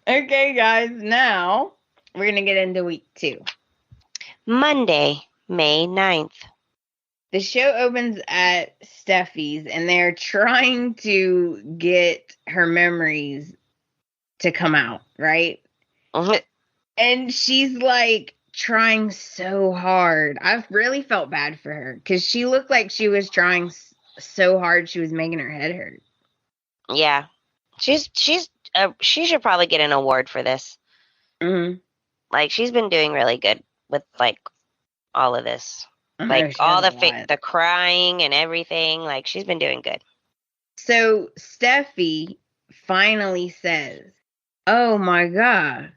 Okay, guys, now we're going to get into week 2. Monday, May 9th. The show opens at Steffi's, and they're trying to get her memories to come out, right? And she's like trying so hard. I've really felt bad for her because she looked like she was trying so hard she was making her head hurt. Yeah. She should probably get an award for this. Mm-hmm. Like, she's been doing really good with, like, all of this. Like, all the crying and everything. Like, she's been doing good. So, Steffi finally says, "Oh, my God.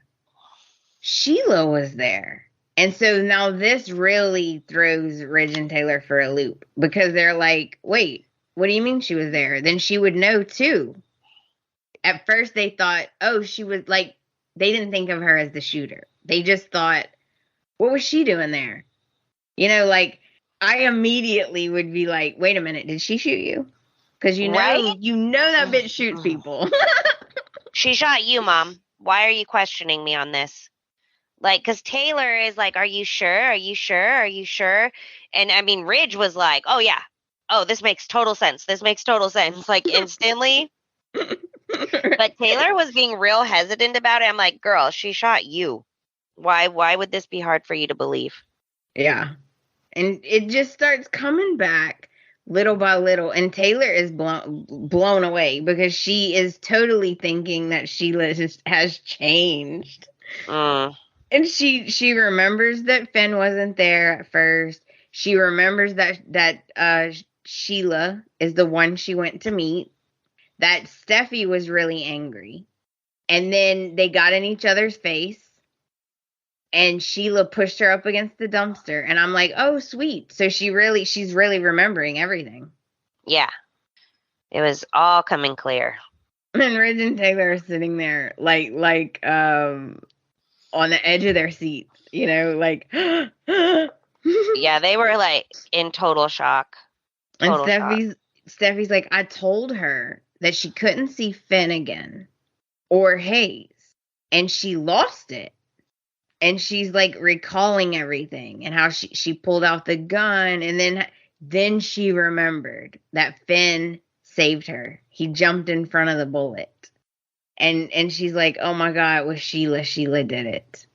Sheila was there." And so now this really throws Ridge and Taylor for a loop because they're like, wait, what do you mean she was there? Then she would know too. At first they thought, oh, she was like, they didn't think of her as the shooter. They just thought, what was she doing there? You know, like I immediately would be like, wait a minute, did she shoot you? Because you know, right? You know that bitch shoots people. She shot you, Mom. Why are you questioning me on this? Like, because Taylor is like, are you sure? Are you sure? Are you sure? And I mean, Ridge was like, oh, yeah. Oh, this makes total sense. This makes total sense. Like, instantly. But Taylor was being real hesitant about it. I'm like, girl, she shot you. Why would this be hard for you to believe? Yeah. And it just starts coming back little by little. And Taylor is blown away because she is totally thinking that Sheila has changed. And she remembers that Finn wasn't there at first. She remembers that Sheila is the one she went to meet. That Steffi was really angry. And then they got in each other's face. And Sheila pushed her up against the dumpster. And I'm like, oh, sweet. So she's really remembering everything. Yeah. It was all coming clear. And Ridge and Taylor are sitting there like on the edge of their seats, you know, like yeah, they were like in total shock. And Steffi's like, I told her that she couldn't see Finn again or Hayes, and she lost it. And she's like recalling everything and how she pulled out the gun, and then she remembered that Finn saved her. He jumped in front of the bullet. And she's like, oh my God, it was Sheila. Sheila did it.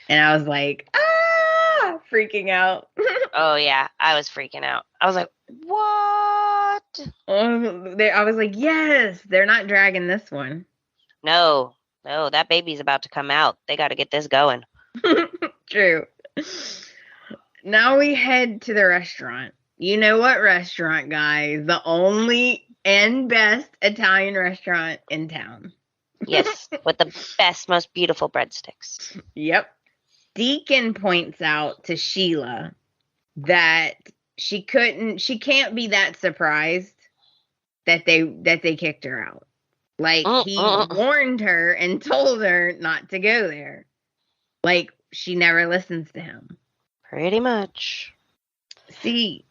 And I was like, freaking out. Oh, yeah. I was freaking out. I was like, what? I was like, yes, they're not dragging this one. No, that baby's about to come out. They got to get this going. True. Now we head to the restaurant. You know what restaurant, guys? The only and best Italian restaurant in town. Yes, with the best, most beautiful breadsticks. Yep. Deacon points out to Sheila that she can't be that surprised that they kicked her out. Like, he warned her and told her not to go there. Like, she never listens to him. Pretty much. See,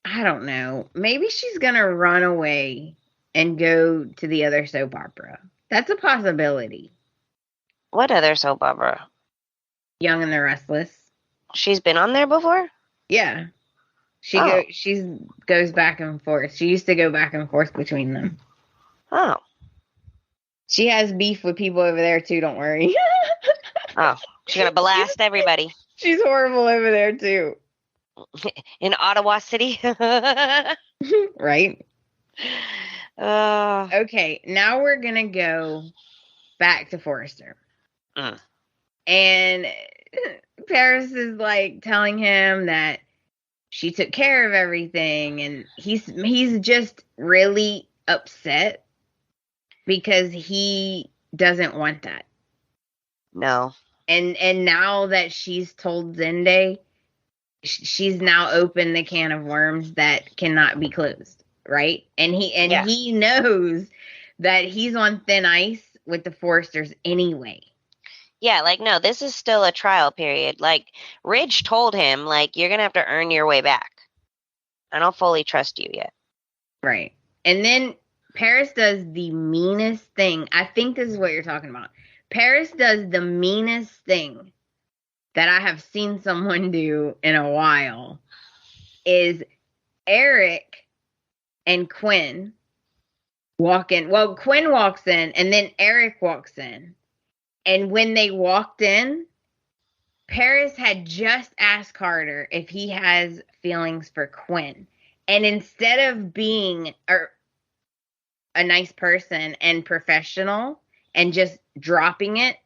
I don't know. Maybe she's going to run away and go to the other soap opera. That's a possibility. What other soap opera? Young and the Restless. She's been on there before? Yeah. She goes back and forth. She used to go back and forth between them. Oh. She has beef with people over there too, don't worry. Oh, she's going to blast everybody. She's horrible over there too. In Ottawa City? Right? Okay, now we're going to go back to Forrester. And Paris is like telling him that she took care of everything, and he's just really upset because he doesn't want that. No. And now that she's told Zende, she's now opened the can of worms that cannot be closed, right? And he knows that he's on thin ice with the Forresters anyway. Yeah, like, no, this is still a trial period. Like, Ridge told him, like, you're going to have to earn your way back. I don't fully trust you yet. Right. And then Paris does the meanest thing. I think this is what you're talking about. Paris does the meanest thing that I have seen someone do in a while. Is Eric and Quinn walk in. Well, Quinn walks in and then Eric walks in. And when they walked in, Paris had just asked Carter if he has feelings for Quinn. And instead of being a nice person and professional and just dropping it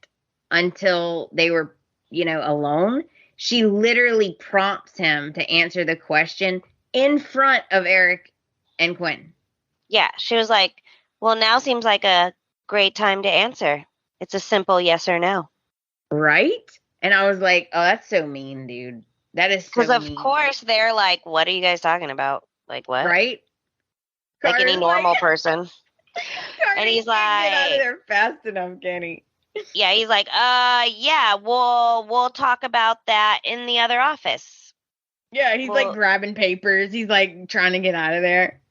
until they were, alone, she literally prompts him to answer the question in front of Eric and Quinn. Yeah, she was like, well, now seems like a great time to answer. It's a simple yes or no. Right? And I was like, oh, that's so mean, dude. That is so mean. Because, of course, they're like, what are you guys talking about? Like, what? Right? Like any normal person. And he's like, get out of there fast enough, can he? Yeah, he's like, yeah, we'll talk about that in the other office. Yeah, he's like grabbing papers. He's like trying to get out of there.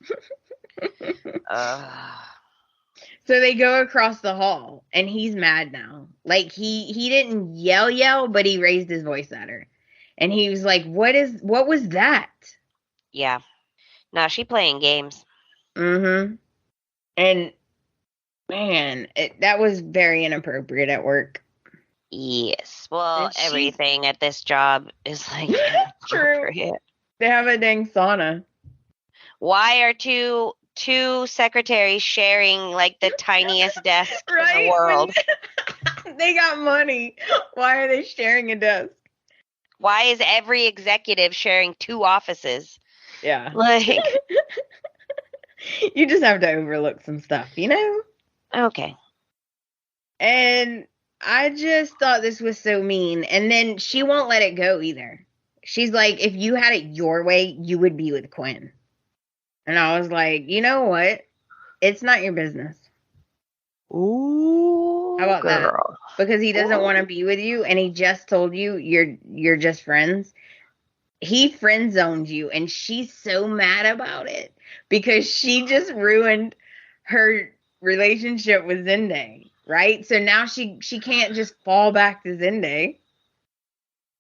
So they go across the hall, and he's mad now. Like he didn't yell, but he raised his voice at her, and he was like, "What was that?" Yeah, no, she playing games. Mm-hmm. And man, that was very inappropriate at work. Yes, well, everything at this job is like true. They have a dang sauna. Why are two secretaries sharing like the tiniest desk in the world? They got money. Why are they sharing a desk? Why is every executive sharing 2 offices? Yeah. Like you just have to overlook some stuff, Okay. And I just thought this was so mean. And then she won't let it go either. She's like, if you had it your way, you would be with Quinn. And I was like, you know what? It's not your business. Ooh, how about girl. That? Because he doesn't want to be with you, and he just told you you're just friends. He friend zoned you, and she's so mad about it because she just ruined her relationship with Zende, right? So now she can't just fall back to Zende.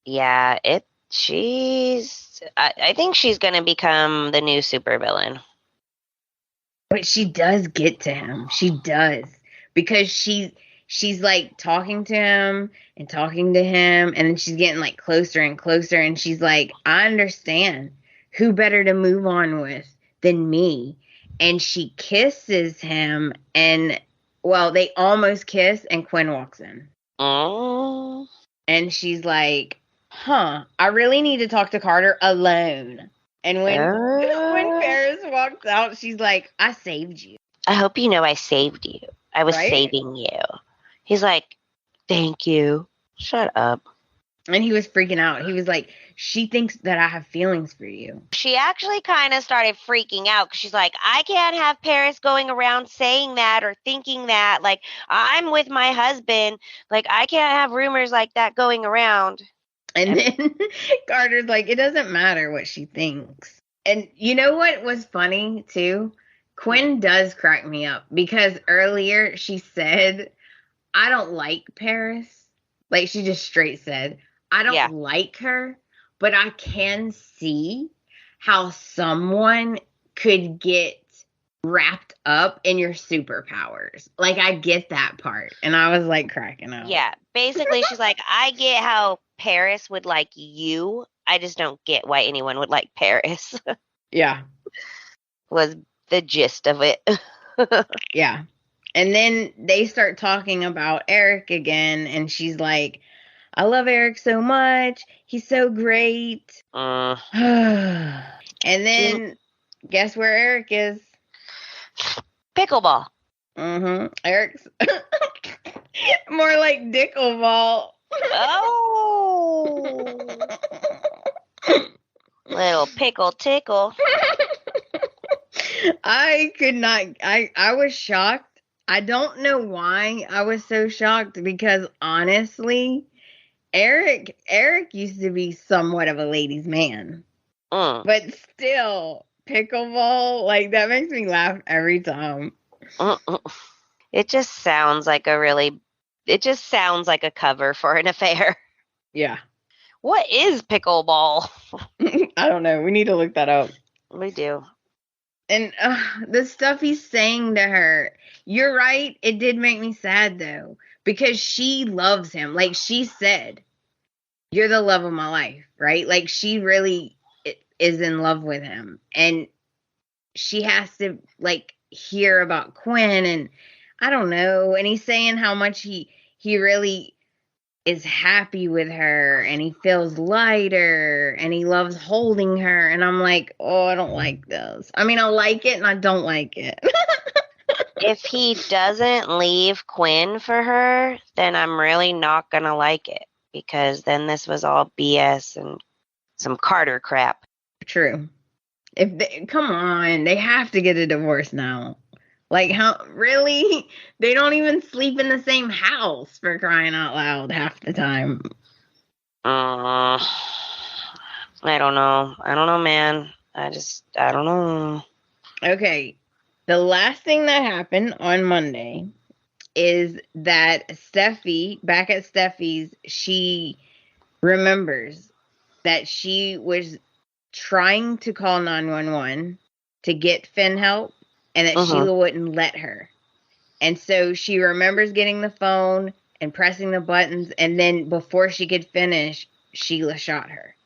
Yeah, I think she's going to become the new supervillain. But she does get to him. She does. Because she's like talking to him, and then she's getting like closer and closer, and she's like, I understand. Who better to move on with than me? And she kisses him, and well, they almost kiss, and Quinn walks in. Oh. And she's like, I really need to talk to Carter alone. And when Paris walks out, she's like, I saved you. I hope you know I saved you. I was saving you. He's like, thank you. Shut up. And he was freaking out. He was like, she thinks that I have feelings for you. She actually kind of started freaking out because she's like, I can't have Paris going around saying that or thinking that. Like, I'm with my husband. Like, I can't have rumors like that going around. And then Carter's like, it doesn't matter what she thinks. And you know what was funny, too? Quinn does crack me up because earlier she said, I don't like Paris. Like, she just straight said, I don't like her, but I can see how someone could get wrapped up in your superpowers. Like, I get that part. And I was like cracking up. Yeah. Basically, she's like, I get how Paris would like you. I just don't get why anyone would like Paris. Yeah. Was the gist of it. Yeah. And then they start talking about Eric again, and she's like, I love Eric so much. He's so great. And then guess where Eric is? Pickleball. Eric's more like Dickleball. Oh. Little pickle tickle. I could not. I was shocked. I don't know why I was so shocked because honestly, Eric used to be somewhat of a ladies' man. But still, pickleball. Like, that makes me laugh every time. It just sounds like a cover for an affair. Yeah. What is pickleball? I don't know. We need to look that up. We do. And the stuff he's saying to her, you're right. It did make me sad, though, because she loves him. Like she said, you're the love of my life, right? Like she really is in love with him. And she has to, like, hear about Quinn. And I don't know. And he's saying how much he really is happy with her and he feels lighter and he loves holding her. And I'm like, oh, I don't like this. I mean, I like it and I don't like it. If he doesn't leave Quinn for her, then I'm really not going to like it, because then this was all BS and some Carter crap. True. Come on, they have to get a divorce now. Like, how, really? They don't even sleep in the same house, for crying out loud, half the time. I don't know, man. I don't know. Okay. The last thing that happened on Monday is that Steffi, back at Steffi's, she remembers that she was trying to call 911 to get Finn help and that Sheila wouldn't let her. And so she remembers getting the phone and pressing the buttons, and then before she could finish, Sheila shot her.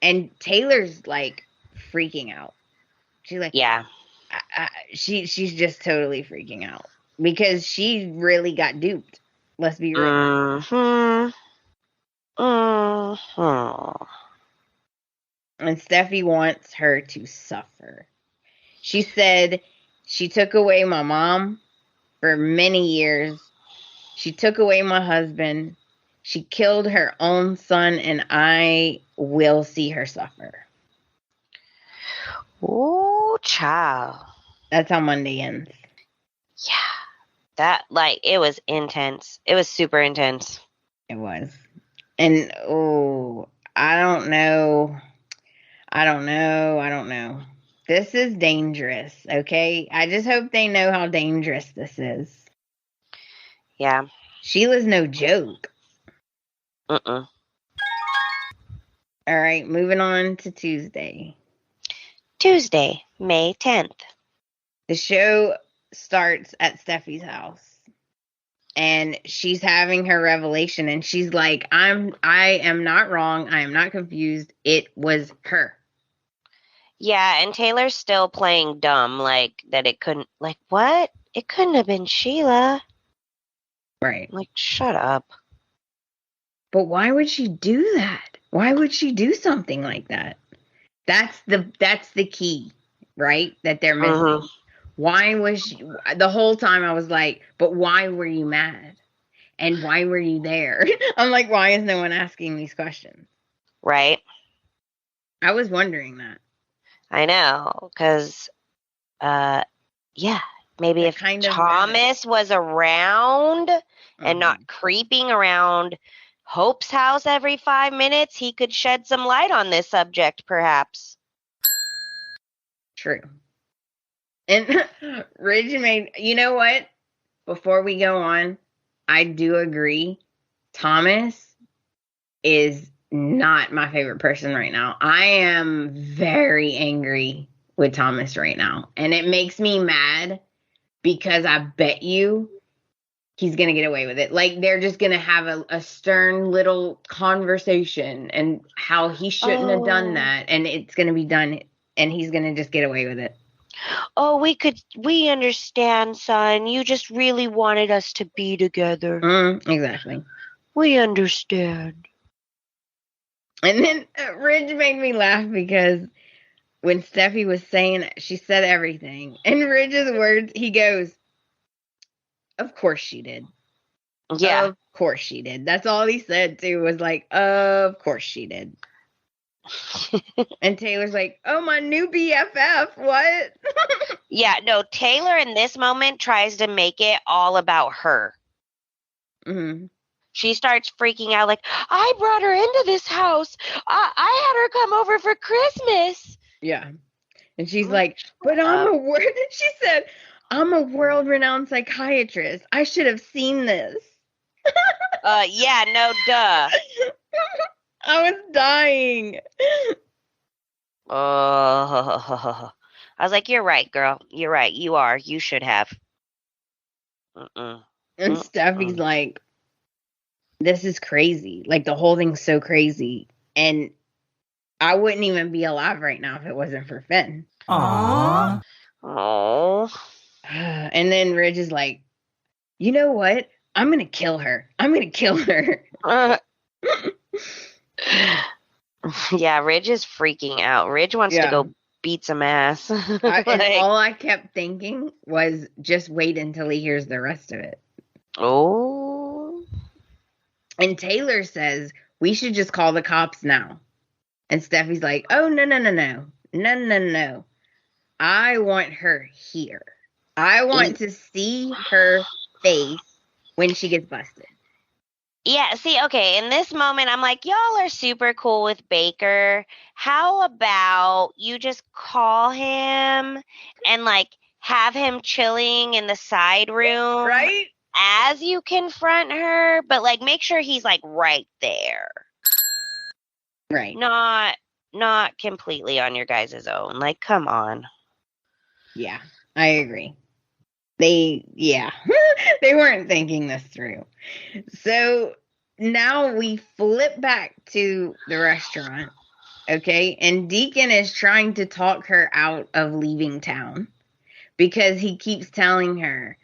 And Taylor's like freaking out. She's like, yeah. She's just totally freaking out because she really got duped. Let's be real. And Steffi wants her to suffer. She said she took away my mom for many years. She took away my husband. She killed her own son, and I will see her suffer. Ooh, child. That's how Monday ends. Yeah. That, like, it was intense. It was super intense. It was. And, I don't know. This is dangerous, okay? I just hope they know how dangerous this is. Yeah. Sheila's no joke. All right, moving on to Tuesday. Tuesday, May 10th. The show starts at Steffi's house. And she's having her revelation, and she's like, I am not wrong. I am not confused. It was her. Yeah, and Taylor's still playing dumb, like that it couldn't, like, what? It couldn't have been Sheila. Right. Like, shut up. But why would she do that? Why would she do something like that? That's the key, right? That they're missing. Why was she, the whole time I was like, but why were you mad? And why were you there? I'm like, why is no one asking these questions? Right. I was wondering that. I know, because, yeah, maybe if Thomas was around and not creeping around Hope's house every 5 minutes, he could shed some light on this subject, perhaps. True. And Ridge made, you know what? Before we go on, I do agree. Thomas is not my favorite person right now. I am very angry with Thomas right now. And it makes me mad because I bet you he's going to get away with it. Like, they're just going to have a stern little conversation and how he shouldn't have done that. And it's going to be done and he's going to just get away with it. Oh, we understand, son. You just really wanted us to be together. Exactly. We understand. And then Ridge made me laugh because when Steffi was saying it, she said everything. And Ridge's words, he goes, of course she did. Yeah. Of course she did. That's all he said, too, was like, of course she did. And Taylor's like, oh, my new BFF, what? Yeah, no, Taylor in this moment tries to make it all about her. She starts freaking out like, I brought her into this house. I had her come over for Christmas. Yeah. And she's like, but she said, I'm a world-renowned psychiatrist. I should have seen this. Yeah, no, duh. I was dying. Oh, I was like, you're right, girl. You're right. You are. You should have. Mm-mm. And Steffi's like, this is crazy. Like, the whole thing's so crazy. And I wouldn't even be alive right now if it wasn't for Finn. Aww. Oh. And then Ridge is like, you know what? I'm going to kill her. I'm going to kill her. Yeah, Ridge is freaking out. Ridge wants to go beat some ass. And all I kept thinking was just wait until he hears the rest of it. Oh. And Taylor says, we should just call the cops now. And Steffi's like, oh, no. I want her here. I want to see her face when she gets busted. Yeah, see, okay, in this moment, I'm like, y'all are super cool with Baker. How about you just call him and, like, have him chilling in the side room? Right? As you confront her, but, like, make sure he's, like, right there. Right. Not completely on your guys' own. Like, come on. Yeah, I agree. They weren't thinking this through. So now we flip back to the restaurant, okay? And Deacon is trying to talk her out of leaving town because he keeps telling her,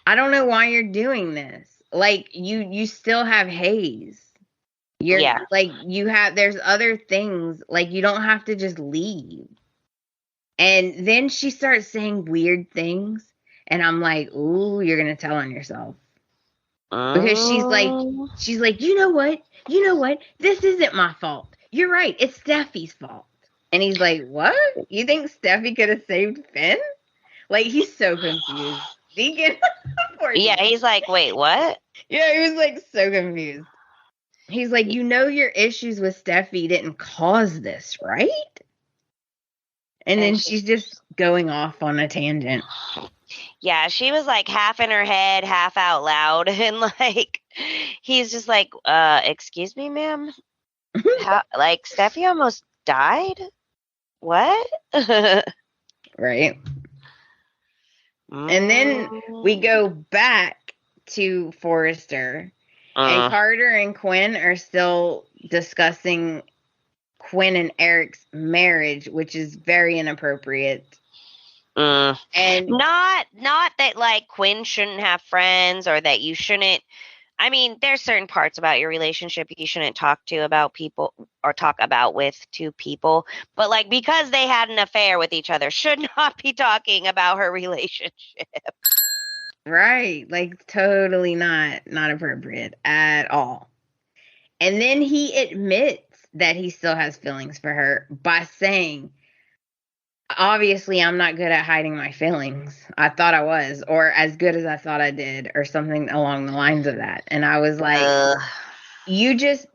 I don't know why you're doing this. Like, you still have Hayes. Like, there's other things. Like, you don't have to just leave. And then she starts saying weird things. And I'm like, ooh, you're going to tell on yourself. Because she's like, you know what? This isn't my fault. You're right. It's Steffi's fault. And he's like, what? You think Steffi could have saved Finn? Like, he's so confused. Deacon. Yeah, he's like, wait, what? Yeah, he was like so confused. He's like, you know your issues with Steffi didn't cause this, right? And then she's just going off on a tangent. Yeah, she was like half in her head, half out loud. And like, he's just like, excuse me, ma'am? Like, Steffi almost died? What? Right. And then we go back to Forrester. And Carter and Quinn are still discussing Quinn and Eric's marriage, which is very inappropriate. And not that like Quinn shouldn't have friends or that you shouldn't. I mean, there's certain parts about your relationship you shouldn't talk to about people or talk about with two people. But like, because they had an affair with each other, should not be talking about her relationship. Right. Like, totally not appropriate at all. And then he admits that he still has feelings for her by saying, obviously, I'm not good at hiding my feelings. I thought I was, or as good as I thought I did, or something along the lines of that. And I was like, you just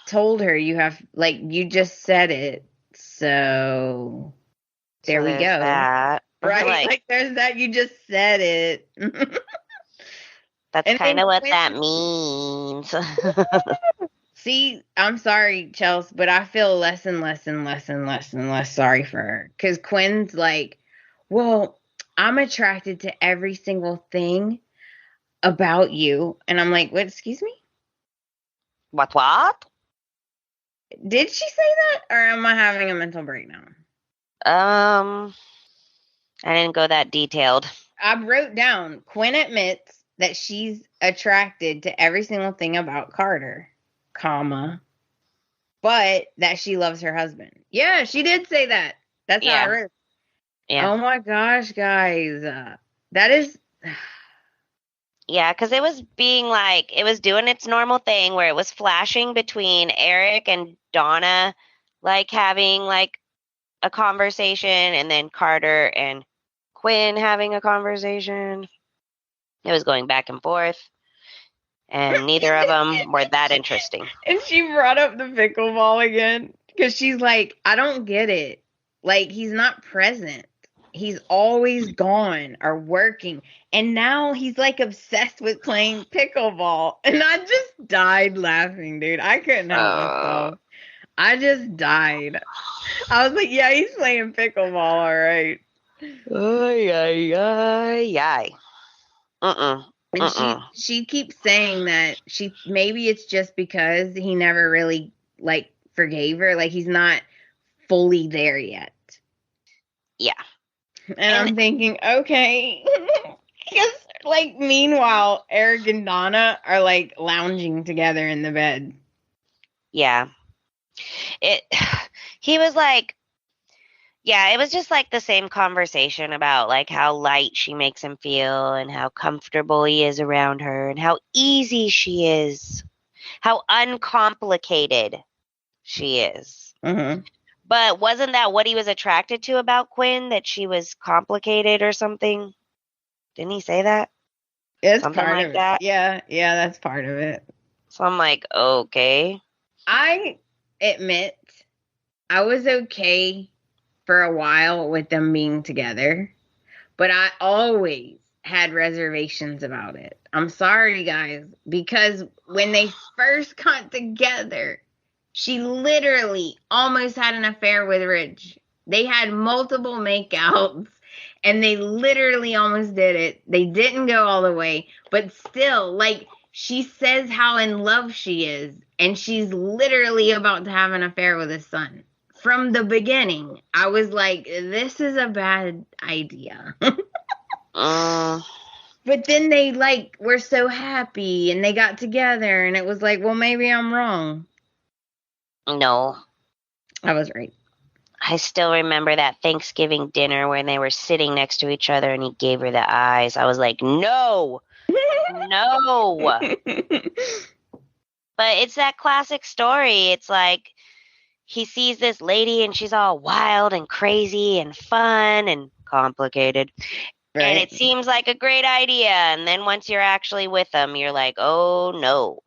told her you have, like, you just said it. So there we go. That. Right? Like, there's that. You just said it. That's kind of what that means. See, I'm sorry, Chelsea, but I feel less and less sorry for her. Because Quinn's like, well, I'm attracted to every single thing about you. And I'm like, what, excuse me? What? Did she say that? Or am I having a mental breakdown? I didn't go that detailed. I wrote down, Quinn admits that she's attracted to every single thing about Carter, comma, but that she loves her husband. Yeah, she did say that. That's how I wrote. Yeah. Oh my gosh, guys. That is... Yeah, because it was being like, it was doing its normal thing where it was flashing between Eric and Donna, like having like a conversation, and then Carter and Quinn having a conversation. It was going back and forth, and neither of them were that interesting. And she brought up the pickleball again because she's like, I don't get it. Like, he's not present. He's always gone or working. And now he's like obsessed with playing pickleball. And I just died laughing, dude. I couldn't help myself. I just died. I was like, yeah, he's playing pickleball, all right. And she keeps saying that maybe it's just because he never really like forgave her. Like, he's not fully there yet. Yeah. And I'm thinking, okay. Because, like, meanwhile, Eric and Donna are, like, lounging together in the bed. Yeah. He was like, yeah, it was just like the same conversation about like how light she makes him feel and how comfortable he is around her and how easy she is, how uncomplicated she is. Mm-hmm. But wasn't that what he was attracted to about Quinn, that she was complicated or something? Didn't he say that? It's something part like of that? it. Yeah, that's part of it. So I'm like, okay. I admit I was okay for a while with them being together, but I always had reservations about it. I'm sorry, guys, because when they first got together, she literally almost had an affair with Rich. They had multiple makeouts and they literally almost did it. They didn't go all the way, but still, like, she says how in love she is, and she's literally about to have an affair with his son. From the beginning, I was like, this is a bad idea. But then they, like, were so happy and they got together, and it was like, well, maybe I'm wrong. No. I was right. I still remember that Thanksgiving dinner when they were sitting next to each other and he gave her the eyes. I was like, no. No. But it's that classic story. It's like he sees this lady and she's all wild and crazy and fun and complicated. Right. And it seems like a great idea. And then once you're actually with them, you're like, oh, no.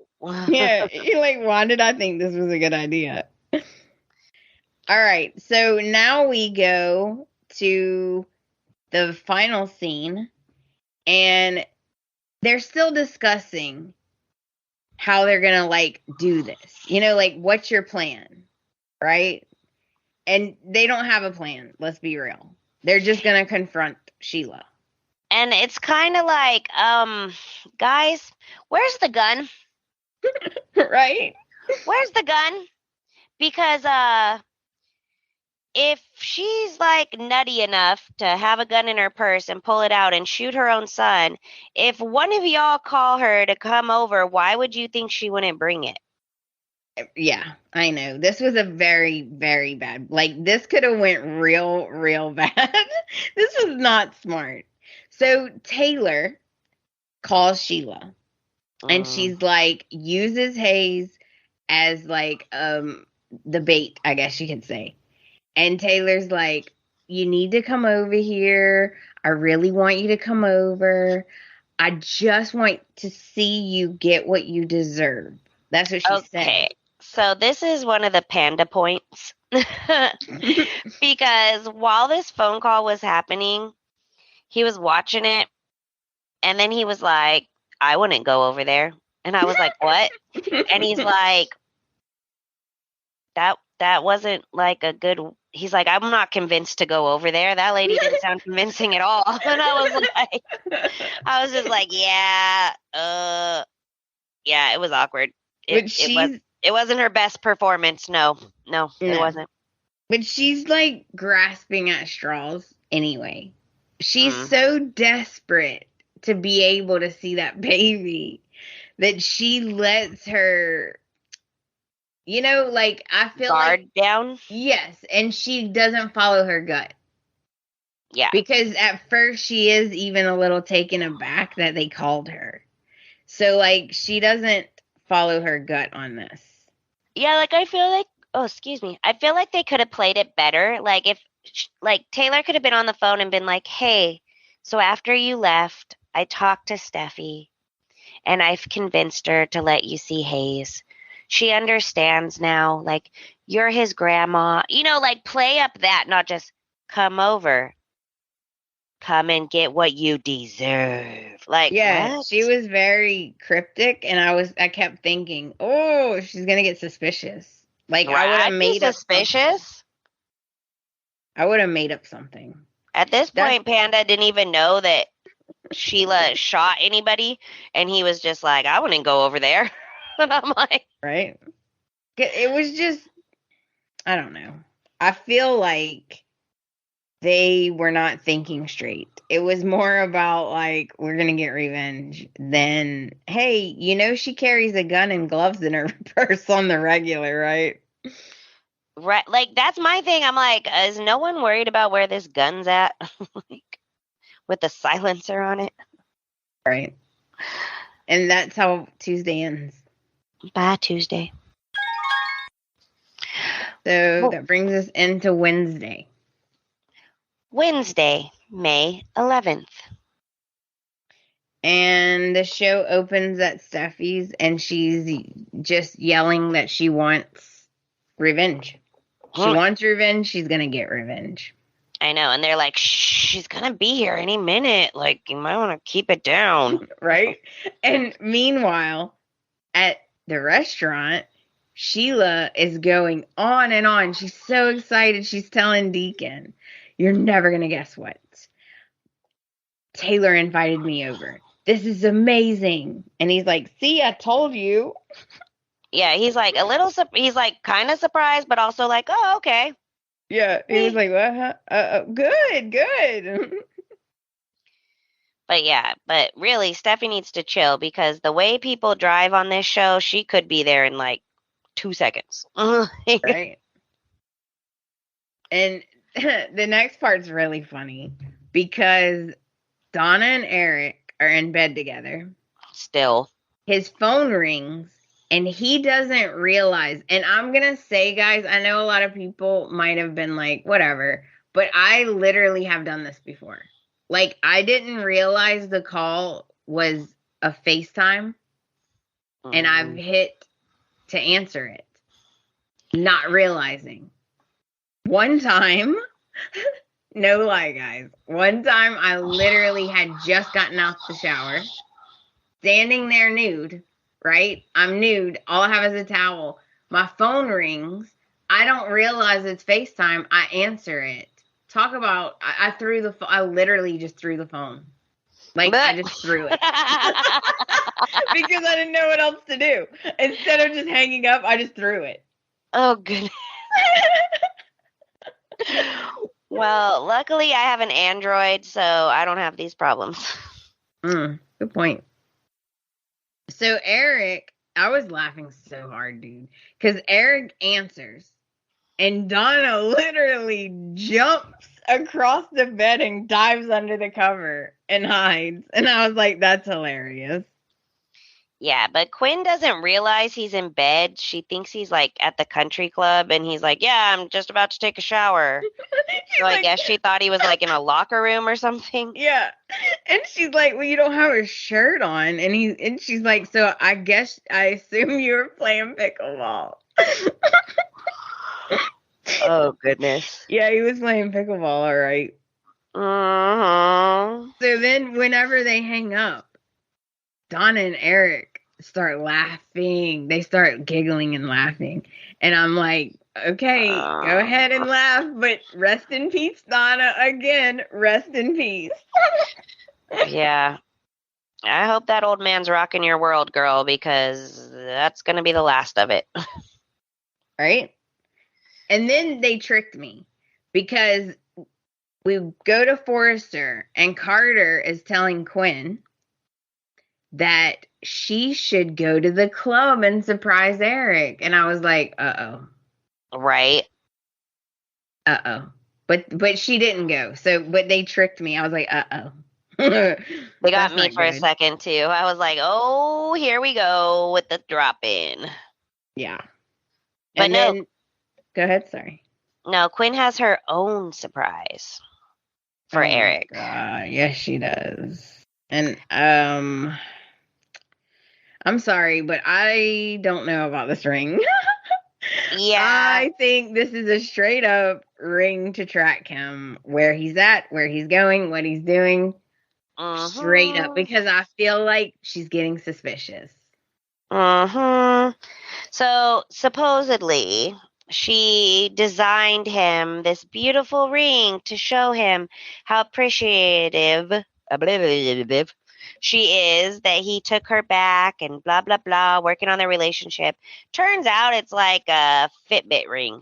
Yeah, you're like, why did I think this was a good idea? All right, so now we go to the final scene, and they're still discussing how they're going to, like, do this. You know, like, what's your plan, right? And they don't have a plan, let's be real. They're just going to confront Sheila. And it's kind of like, guys, where's the gun? Right? Where's the gun? Because, if she's like nutty enough to have a gun in her purse and pull it out and shoot her own son, if one of y'all call her to come over, why would you think she wouldn't bring it? Yeah, I know. This was a very, very bad. Like, this could have went real bad. This was not smart. So Taylor calls Sheila, and she's like, uses Hayes as like the bait, I guess you could say. And Taylor's like, you need to come over here. I really want you to come over. I just want to see you get what you deserve. That's what she said. So this is one of the panda points. Because while this phone call was happening, he was watching it. And then he was like, I wouldn't go over there. And I was like, what? And he's like, that wasn't like a good. He's like, I'm not convinced to go over there. That lady didn't sound convincing at all. And I was just like, yeah, it was awkward. It wasn't her best performance. No, it wasn't. But she's like grasping at straws anyway. She's so desperate to be able to see that baby that she lets her, you know, like, I feel guard down. Yes, and she doesn't follow her gut. Yeah. Because at first she is even a little taken aback that they called her. So, like, she doesn't follow her gut on this. Yeah, like, I feel like, I feel like they could have played it better. Like, if, like, Taylor could have been on the phone and been like, hey, so after you left, I talked to Steffi, and I've convinced her to let you see Hayes. She understands now. Like, you're his grandma. Like, play up that, not just come over. Come and get what you deserve. Like, Yeah, what? she was very cryptic, and I kept thinking, oh, she's gonna get suspicious. Like I would Right? have I'd be made up something. suspicious. I would have made up something. At this That's point, Panda didn't even know that Sheila shot anybody, and he was just like, I wouldn't go over there. And I'm like, right. It was just, I don't know. I feel like they were not thinking straight. It was more about like, we're gonna get revenge than, hey, she carries a gun and gloves in her purse on the regular, right? right, like, that's my thing. I'm like, is no one worried about where this gun's at? Like, with the silencer on it. Right. And that's how Tuesday ends. Bye, Tuesday. So Well, that brings us into Wednesday. Wednesday, May 11th. And the show opens at Steffi's, and she's just yelling that she wants revenge. She wants revenge. She's going to get revenge. I know. And they're like, she's going to be here any minute. Like, you might want to keep it down. Right? And meanwhile, at the restaurant, Sheila is going on and on. She's so excited. She's telling Deacon, you're never going to guess what. Taylor invited me over. This is amazing. And he's like, see, I told you. Yeah, he's like he's like kind of surprised, but also like, oh, okay. Yeah, he was like, what? Good. But really, Steffi needs to chill because the way people drive on this show, she could be there in like 2 seconds. Right. And the next part's really funny because Donna and Eric are in bed together. Still. His phone rings and he doesn't realize. And I'm going to say, guys, I know a lot of people might have been like, whatever, but I literally have done this before. Like, I didn't realize the call was a FaceTime and I've hit to answer it, not realizing. One time, no lie, guys. One time I literally had just gotten out the shower, standing there nude, right? I'm nude. All I have is a towel. My phone rings. I don't realize it's FaceTime. I answer it. Talk about, I literally just threw the phone. Like, I just threw it. Because I didn't know what else to do. Instead of just hanging up, I just threw it. Oh, goodness. Well, luckily I have an Android, so I don't have these problems. Good point. So Eric, I was laughing so hard, dude, because Eric answers, and Donna literally jumps across the bed and dives under the cover and hides. And I was like, that's hilarious. Yeah, but Quinn doesn't realize he's in bed. She thinks he's like at the country club, and he's like, yeah, I'm just about to take a shower. So I guess she thought he was like in a locker room or something. Yeah. And she's like, well, you don't have a shirt on. And she's like, so I assume you were playing pickleball. Oh, goodness. Yeah, he was playing pickleball, all right. Uh-huh. So then whenever they hang up, Donna and Eric start laughing. They start giggling and laughing. And I'm like, okay, go ahead and laugh, but rest in peace, Donna. Again, rest in peace. Yeah. I hope that old man's rocking your world, girl, because that's going to be the last of it. Right? And then they tricked me because we go to Forrester and Carter is telling Quinn that she should go to the club and surprise Eric. And I was like, uh-oh. Right. Uh-oh. But she didn't go. So, but they tricked me. I was like, uh-oh. They got me for a second, too. I was like, oh, here we go with the drop-in. Yeah. But no. Go ahead, sorry. No, Quinn has her own surprise for Eric. Yes, she does. And I'm sorry, but I don't know about this ring. Yeah. I think this is a straight up ring to track him where he's at, where he's going, what he's doing. Straight up, because I feel like she's getting suspicious. So supposedly she designed him this beautiful ring to show him how appreciative she is that he took her back and blah blah blah, working on their relationship. Turns out it's like a Fitbit ring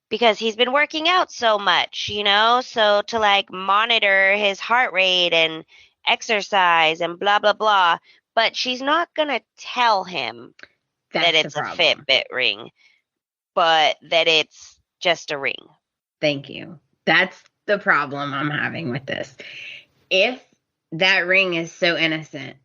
because he's been working out so much, so to like monitor his heart rate and exercise and blah blah blah. But she's not gonna tell him that That's the it's a problem. Fitbit ring, but that it's just a ring. Thank you. That's the problem I'm having with this. If that ring is so innocent,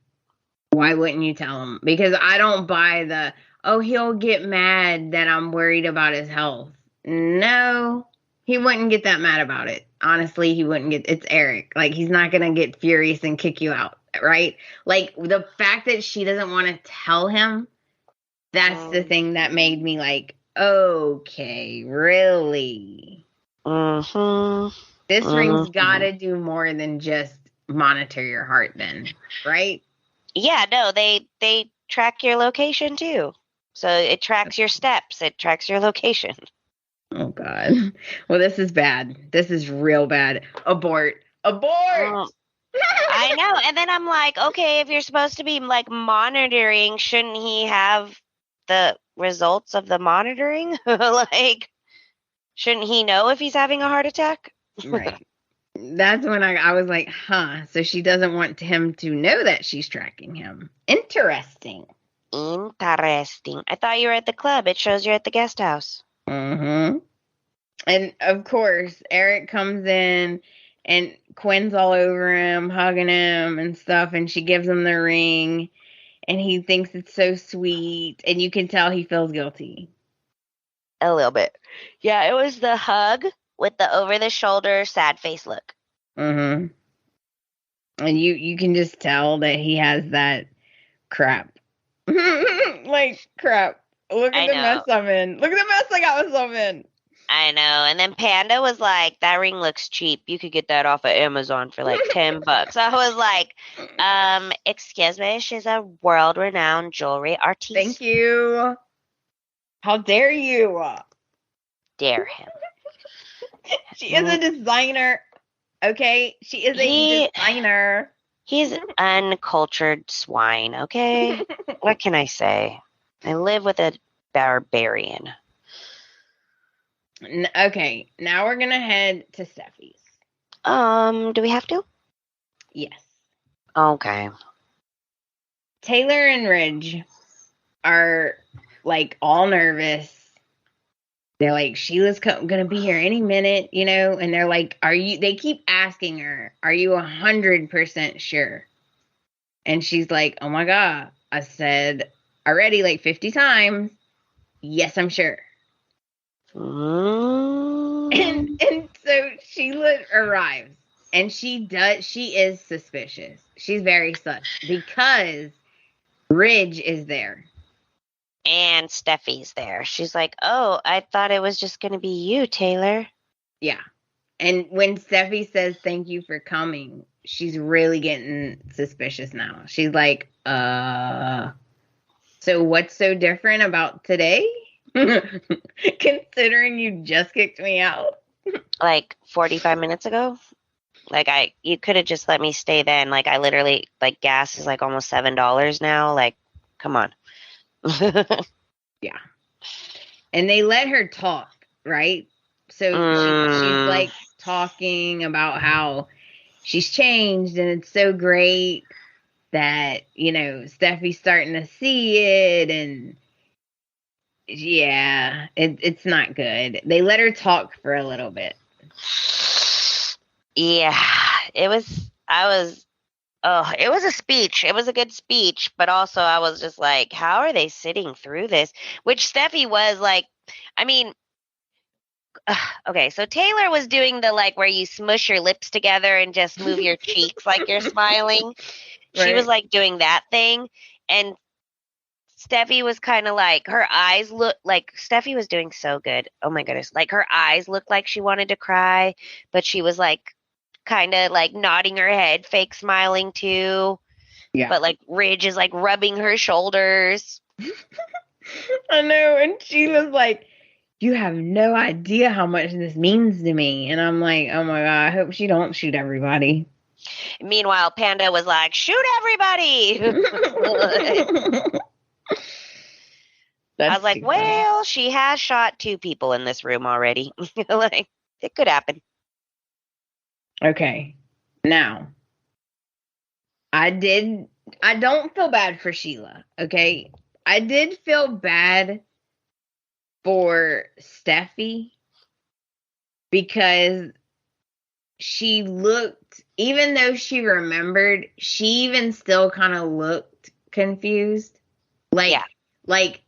why wouldn't you tell him? Because I don't buy the, oh, he'll get mad that I'm worried about his health. No, he wouldn't get that mad about it. Honestly, he wouldn't get, it's Eric. Like, he's not going to get furious and kick you out, right? Like, the fact that she doesn't want to tell him, that's the thing that made me like, okay, really? This ring's got to do more than just monitor your heart then, right? Yeah, no, they track your location too. So it tracks your steps, it tracks your location. Oh God. Well, this is bad. This is real bad. Abort. Abort. I know. And then I'm like, okay, if you're supposed to be like monitoring, shouldn't he have the results of the monitoring? Like, shouldn't he know if he's having a heart attack? Right. That's when I was like, huh. So she doesn't want him to know that she's tracking him. Interesting. Interesting. I thought you were at the club. It shows you're at the guest house. Mm-hmm. And of course, Eric comes in and Quinn's all over him, hugging him and stuff, and she gives him the ring, and he thinks it's so sweet, and you can tell he feels guilty. A little bit. Yeah, it was the hug with the over-the-shoulder sad face look. Mm-hmm. And you can just tell that he has that crap. Like, crap. Look at the mess I'm in. Look at the mess I got myself in. I know. And then Panda was like, that ring looks cheap. You could get that off of Amazon for like $10. I was like, excuse me, she's a world-renowned jewelry artiste. Thank you. How dare you? Dare him. She is a designer. Okay? She is a designer. He's an uncultured swine, okay? What can I say? I live with a barbarian. Okay, now we're gonna head to Steffi's. Do we have to? Yes. Okay. Taylor and Ridge are like all nervous. They're like, Sheila's gonna be here any minute, and they're like, they keep asking her, are you 100% sure? And she's like, oh my God, I said already like 50 times, yes, I'm sure. And so Sheila arrives, and she is suspicious. She's very sus because Ridge is there. And Steffi's there. She's like, oh, I thought it was just going to be you, Taylor. Yeah. And when Steffi says thank you for coming, she's really getting suspicious now. She's like, so what's so different about today? Considering you just kicked me out. Like 45 minutes ago? Like you could have just let me stay then. Like I literally, like gas is like almost $7 now. Like, come on. Yeah. And they let her talk, right? So she's like talking about how she's changed and it's so great that, Steffi's starting to see it, and yeah, it's not good. They let her talk for a little bit. Yeah, it was a speech. It was a good speech, but also I was just like, how are they sitting through this? Which Steffi was like, I mean, okay, so Taylor was doing the like where you smush your lips together and just move your cheeks like you're smiling. She was Right? like doing that thing, and Steffi was kind of like, her eyes looked like, Steffi was doing so good. Oh my goodness. Like her eyes looked like she wanted to cry, but she was like kind of like nodding her head, fake smiling too. Yeah. But like Ridge is like rubbing her shoulders. I know. And Sheila's like, you have no idea how much this means to me. And I'm like, oh my God, I hope she don't shoot everybody. Meanwhile, Panda was like, shoot everybody. I was That's like, too funny. well, she has shot 2 people in this room already. Like, it could happen. Okay. Now, I don't feel bad for Sheila. Okay. I did feel bad for Steffi because she looked, even though she remembered, she even still kind of looked confused. Like, Yeah. like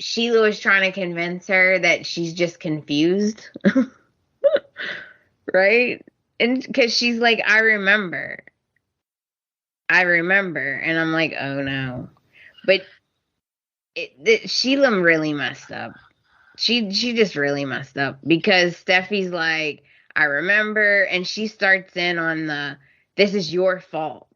Sheila was trying to convince her that she's just confused. Right? And because she's like, I remember. And I'm like, oh no. But Sheila really messed up. She just really messed up because Steffi's like, I remember, and she starts in on the this is your fault.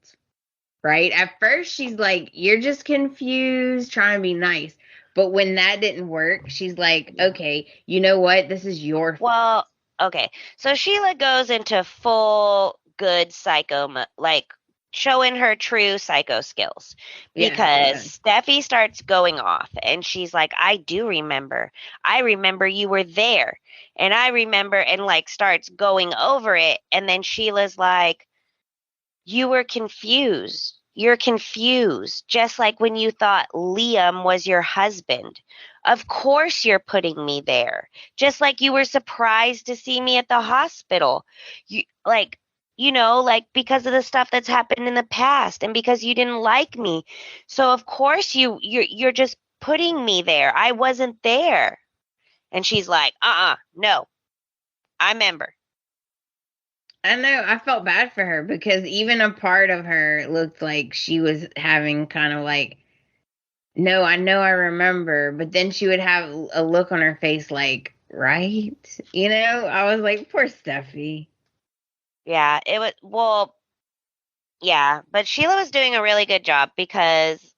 Right? At first she's like, you're just confused, trying to be nice. But when that didn't work, she's like, okay, you know what? This is your fault. Well, okay. So Sheila goes into full good psycho, like showing her true psycho skills because Steffi starts going off and she's like, I do remember. I remember you were there. And I remember, and like starts going over it. And then Sheila's like, you were confused. You're confused, just like when you thought Liam was your husband. Of course you're putting me there. Just like you were surprised to see me at the hospital. Like, like because of the stuff that's happened in the past and because you didn't like me. So of course you're just putting me there. I wasn't there. And she's like, no. I remember. I know. I felt bad for her because even a part of her looked like she was having kind of like, no, I know I remember. But then she would have a look on her face like, right? I was like, poor Steffi. Yeah, it was, well, yeah, but Sheila was doing a really good job because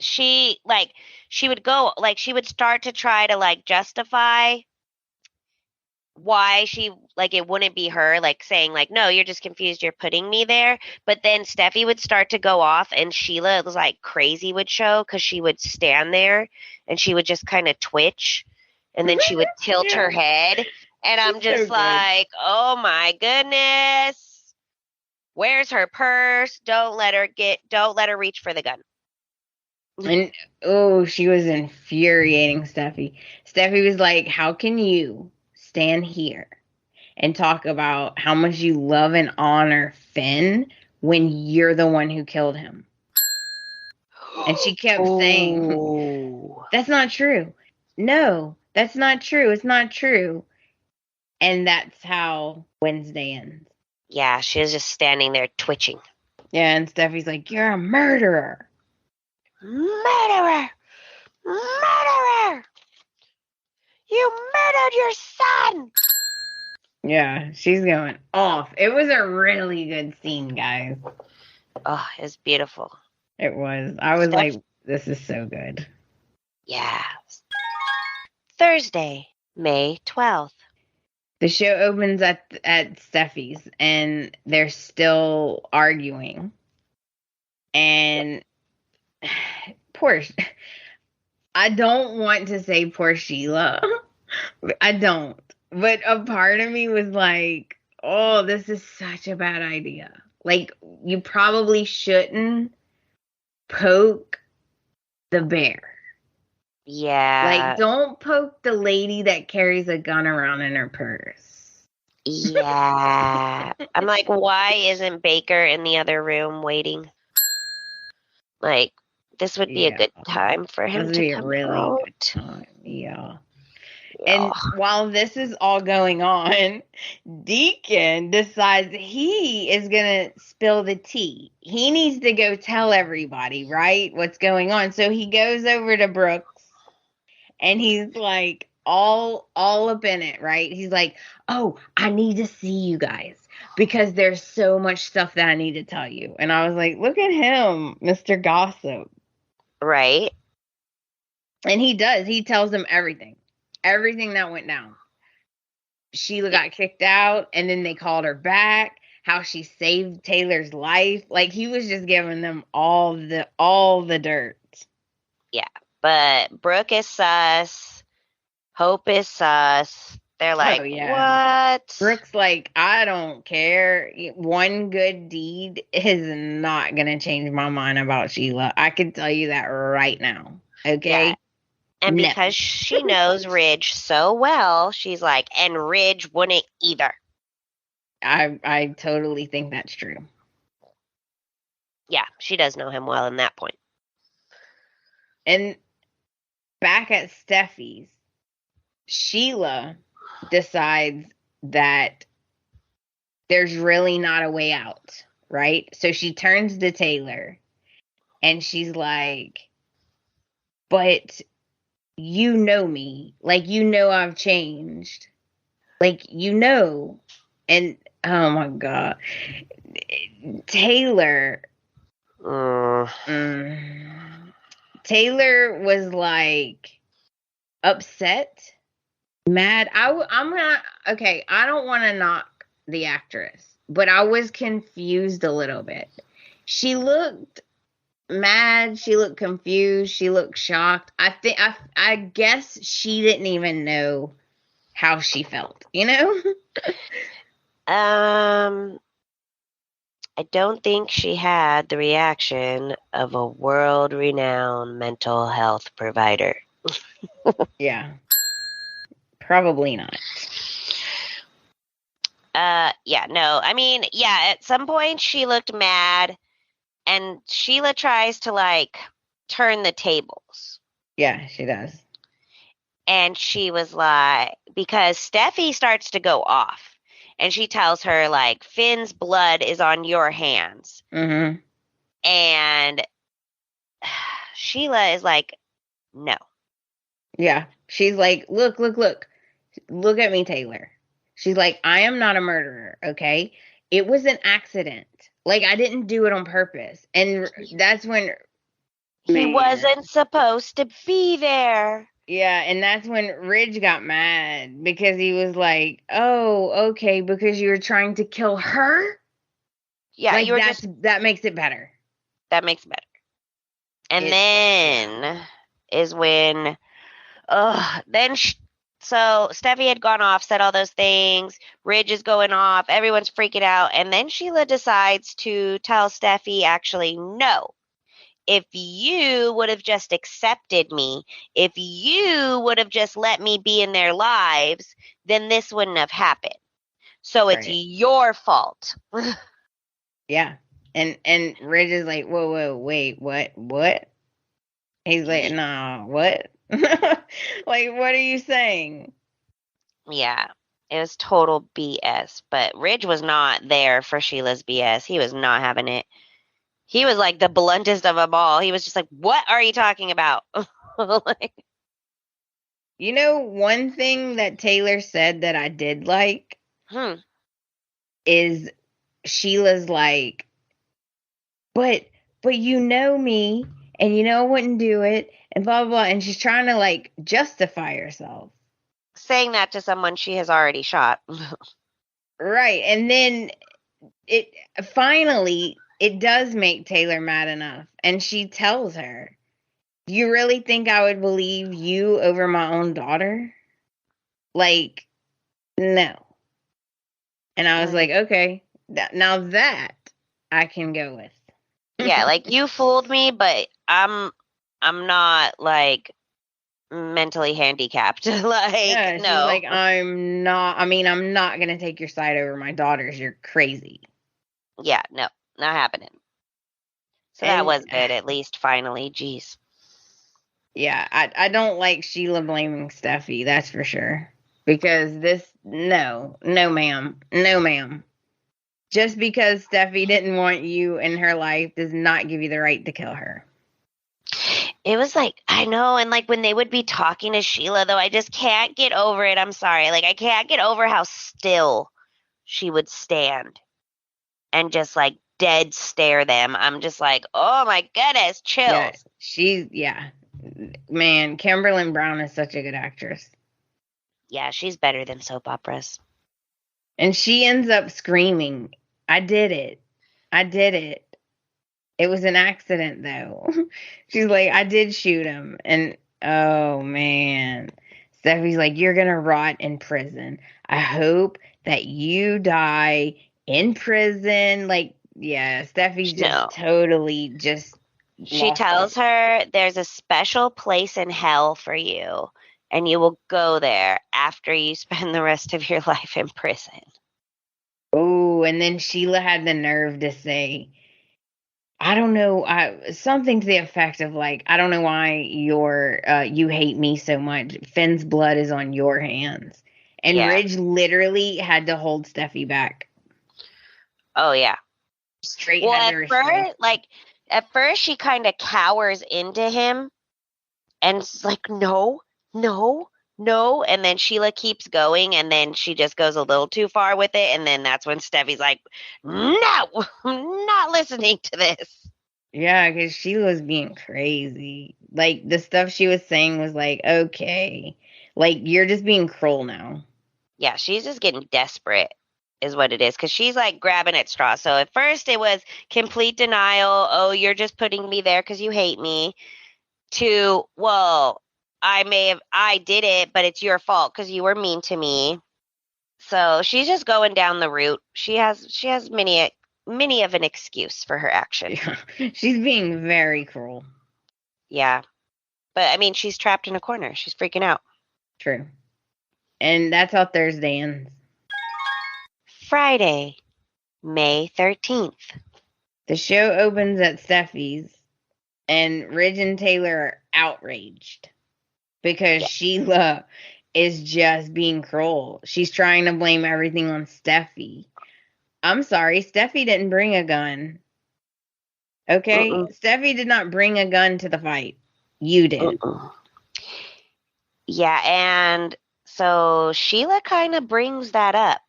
she would go, like, she would start to try to, like, justify why she, like, it wouldn't be her, like, saying, like, no, you're just confused, you're putting me there. But then Steffi would start to go off, and Sheila was like crazy would show because she would stand there and she would just kind of twitch and then she would tilt her head. And I'm just So like, oh my goodness. Where's her purse? Don't let her reach for the gun. And oh, she was infuriating Steffi. Steffi was like, how can you stand here and talk about how much you love and honor Finn when you're the one who killed him? And she kept saying, that's not true. No, that's not true. It's not true. And that's how Wednesday ends. Yeah, she was just standing there twitching. Yeah, and Steffi's like, you're a murderer. Murderer! Murderer! You murdered your son! Yeah, she's going off. It was a really good scene, guys. Oh, it's beautiful. It was. I was like, this is so good. Yeah. Thursday, May 12th. The show opens at Steffi's, and they're still arguing. And poor, I don't want to say poor Sheila. I don't. But a part of me was like, oh, this is such a bad idea. Like, you probably shouldn't poke the bear. Yeah. Like, don't poke the lady that carries a gun around in her purse. Yeah. I'm like, why isn't Baker in the other room waiting? Like, this would be a good time for him to come really out. good time. Yeah. And Oh, while this is all going on, Deacon decides he is going to spill the tea. He needs to go tell everybody, right, what's going on. So he goes over to Brooks and he's like all up in it, right? He's like, "Oh, I need to see you guys because there's so much stuff that I need to tell you." And I was like, "Look at him, Mr. Gossip." right. And he does. He tells them everything. Everything that went down. Sheila Yeah. got kicked out and then they called her back, how she saved Taylor's life. Like he was just giving them all the dirt. Yeah. But Brooke is sus. Hope is sus. They're Oh like, yeah. what? Brooke's like, I don't care. One good deed is not gonna change my mind about Sheila. I can tell you that right now. Yeah. Okay? And No. because she knows Ridge so well, she's like, and Ridge wouldn't either. I totally think that's true. Yeah, she does know him well in that point. And back at Steffi's, Sheila decides that there's really not a way out, right? So she turns to Taylor and she's like, "But you know me. Like, you know I've changed. Like, you know." And oh my God. Taylor, Mm, Taylor was like upset, mad. I'm gonna, okay, I don't want to knock the actress, but I was confused a little bit. She looked mad, she looked confused, she looked shocked. I guess she didn't even know how she felt, you know? um, I don't think she had the reaction of a world-renowned mental health provider. Yeah, probably not. Yeah, no. I mean, yeah, at some point she looked mad, and Sheila tries to like turn the tables. Yeah, she does. And she was like, because Steffi starts to go off, and she tells her like, Finn's blood is on your hands. Mm-hmm. And Sheila is like, no. Yeah, she's like, look, look at me, Taylor. She's like, I am not a murderer, okay? It was an accident. Like, I didn't do it on purpose. And that's when, He man, wasn't supposed to be there. yeah, and that's when Ridge got mad because he was like, oh, okay, because you were trying to kill her? Yeah, you Like, were just, that makes it better. that makes it better. And It, yeah. then is when, so Steffi had gone off, said all those things. Ridge is going off. Everyone's freaking out. And then Sheila decides to tell Steffi, actually, no. If you would have just accepted me, if you would have just let me be in their lives, then this wouldn't have happened. So it's Right. your fault. Yeah. And Ridge is like, whoa, wait, what? He's like, nah, what? Like, what are you saying? Yeah, it was total BS. But Ridge was not there for Sheila's BS. He was not having it. He was like the bluntest of them all. He was just like, "What are you talking about?" Like, You know, one thing that Taylor said that I did like hmm, is Sheila's like, but you know me, and you know I wouldn't do it, and blah blah blah, and she's trying to like justify herself. saying that to someone she has already shot. Right. And then it finally it does make Taylor mad enough. And she tells her, "You really think I would believe you over my own daughter? Like, no." And I was like, okay, now that I can go with. Yeah, like you fooled me, but I'm not like mentally handicapped. Like, Yeah, she's no. like, I'm not going to take your side over my daughter's. You're crazy. Yeah, no, not happening. So that And was good, at least finally. Jeez. Yeah, I don't like Sheila blaming Steffi, that's for sure. Because no, no, ma'am. No, ma'am. Just because Steffi didn't want you in her life does not give you the right to kill her. It was like, I know, and like when they would be talking to Sheila, though, I just can't get over it. I'm sorry. Like, I can't get over how still she would stand and just like dead stare them. I'm just like, oh my goodness, Yeah, chills. yeah. Man, Kimberlyn Brown is such a good actress. Yeah, she's better than soap operas. And she ends up screaming, I did it. I did it. It was an accident, though. She's like, I did shoot him. And oh, man. Steffi's like, you're going to rot in prison. I hope that you die in prison. Like, yeah, Steffi's just No. totally just She lost it. tells her there's a special place in hell for you, and you will go there after you spend the rest of your life in prison. Oh, and then Sheila had the nerve to say, I don't know, something to the effect of like, I don't know why you hate me so much. Finn's blood is on your hands. And Yeah. Ridge literally had to hold Steffi back. Oh, yeah. Straight Well, had to restrain. at first she kind of cowers into him and it's like, no, no, no. And then Sheila keeps going and then she just goes a little too far with it. And then that's when Steffi's like, no, I'm not listening to this. Yeah, because she was being crazy. Like the stuff she was saying was like, okay, like you're just being cruel now. Yeah, she's just getting desperate, is what it is. Because she's like grabbing at straws. So at first it was complete denial. Oh, you're just putting me there because you hate me. To, well, I did it, but it's your fault because you were mean to me. So she's just going down the route. She has many of an excuse for her action. Yeah. She's being very cruel. Yeah. But I mean, she's trapped in a corner. She's freaking out. True. And that's how Thursday ends. Friday, May 13th. The show opens at Steffi's, and Ridge and Taylor are outraged because Yeah. Sheila is just being cruel. She's trying to blame everything on Steffi. I'm sorry, Steffi didn't bring a gun. Okay? Mm-mm. Steffi did not bring a gun to the fight. You did. Mm-mm. Yeah, and so Sheila kind of brings that up.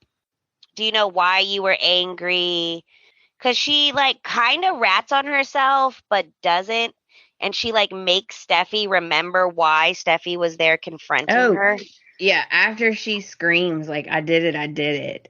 Do you know why you were angry? Because she like kind of rats on herself, but doesn't. And she like makes Steffi remember why Steffi was there confronting Oh, her. yeah, after she screams like I did it,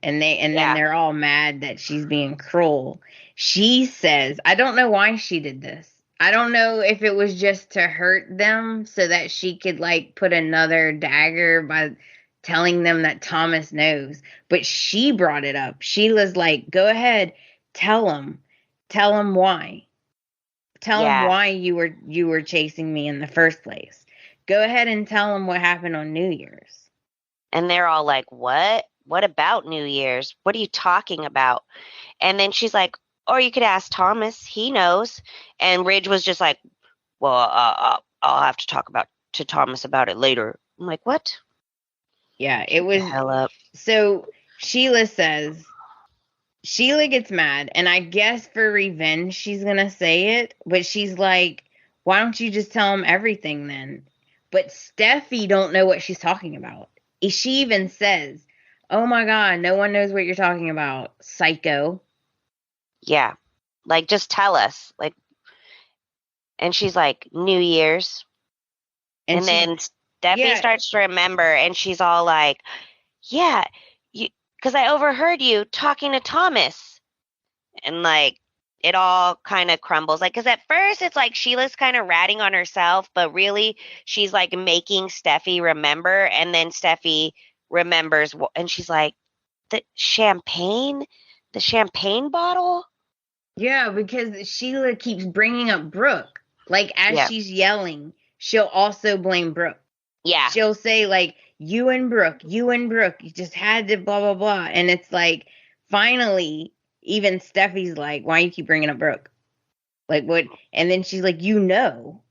and then Yeah. they're all mad that she's being cruel. She says, I don't know why she did this. I don't know if it was just to hurt them so that she could like put another dagger by telling them that Thomas knows, but she brought it up. Sheila's like, "Go ahead, tell him. Tell him why. Tell him Yeah. why you were chasing me in the first place. Go ahead and tell him what happened on New Year's." And they're all like, what? What about New Year's? What are you talking about? And then she's like, or you could ask Thomas. He knows. And Ridge was just like, well, I'll have to talk to Thomas about it later. I'm like, what? Yeah, it Shut the was. hell up. So Sheila gets mad, and I guess for revenge, she's gonna say it, but she's like, why don't you just tell him everything then? But Steffi don't know what she's talking about. She even says, oh my God, no one knows what you're talking about, psycho. Yeah. Like, just tell us. Like, and she's like, New Year's. And And she's, then Steffi yeah, starts to remember, and she's all like, yeah, because I overheard you talking to Thomas. And like, it all kind of crumbles. Like, because at first it's like Sheila's kind of ratting on herself, but really she's like making Steffi remember. And then Steffi remembers, and she's like, the champagne bottle? yeah, because Sheila keeps bringing up Brooke. Like, as Yeah. she's yelling, she'll also blame Brooke. Yeah. She'll say like you and Brooke, you just had to blah blah blah, and it's like finally even Steffi's like, why you keep bringing up Brooke? Like what? And then she's like, you know.